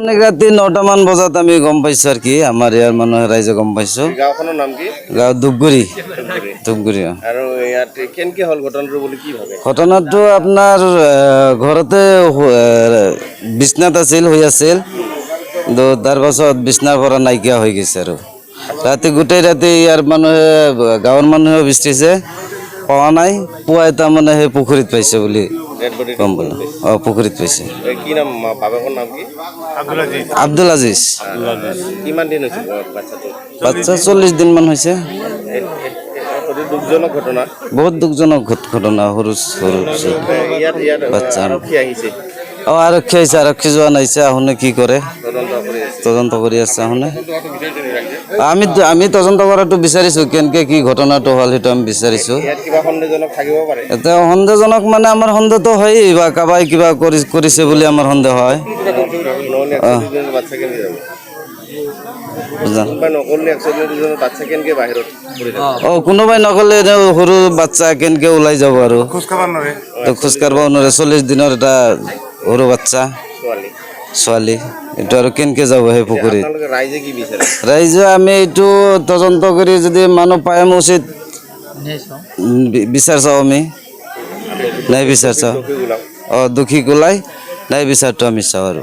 অনেক ৰাতে 9টা মান বজাত আমি গম পাইছো আৰ কি আমাৰ ইয়াৰ মানুহে ৰাইজে গম পাইছো গাঁওখনৰ নাম কি? গাঁও ধূপগুৰি ধূপগুৰি আৰু ইয়াত কেনেকে হ'ল ঘটনাটো বুলি কি ভাবে? ঘটনাটো আপোনাৰ ঘৰতে বিছনাত আছিল হৈ আছিল কিন্তু তাৰ পাছত বিছনাৰ পৰা নাইকিয়া হৈ গৈছে আৰু ৰাতি গোটেই ৰাতি ইয়াৰ মানুহে গাঁৱৰ মানুহে বিচাৰিছে পোৱা নাই পুৱাই তাৰমানে সেই পুখুৰীত পাইছে বুলি ডেড বডি গম পালো পুখুৰীত পাইছে কি নাম বাবাকৰ নাম কি? আব্দুল আজিজ কিমান দিন হৈছিল বাচ্চাটো? বাচ্চা 40 দিন মান হৈছে অতি দুখজনক ঘটনা বহুত দুখজনক ঘটনা সৰু সৰু ইয়াত বাচ্চা আৰক্ষী আহিছে আৰক্ষী আহিছে আৰক্ষী যোৱান আহিছে আহোনে কি কৰে তদন্ত কৰি আছে আহোনে আমি তদন্ত কৰাটো বিচাৰিছো কেনেকে কি ঘটনাটো হ'ল সেইটো আমি বিচাৰিছো ইয়াত কিবা সন্দেহজনক থাকিব পাৰে এতিয়া সন্দেহজনক মানে আমাৰ সন্দেহটো হয় বা কাবাই কিবা কৰিছে বুলি আমাৰ সন্দেহ হয় বাচ্চা কেনেকে যাব নকলে একচুৱেলি বাচ্চা কেনেকে বাহিৰত কোনোবাই নকলে সৰু বাচ্চা কেনেকে ওলাই যাব আৰু খোজ কাঢ়িব নোৱাৰে 40 দিনৰ এটা সৰু বাচ্চা ছোৱালী এইটো আৰু কেনেকে যাব সেই পুখুৰীত ৰাইজে কি বিচাৰে ৰাইজে আমি এইটো তদন্ত কৰি যদি মানুহ পাই উচিত বিচাৰ চাওঁ আমি নাই বিচাৰ চাওঁ দুখী ওলাই নাই বিচাৰটো আমি চাওঁ আৰু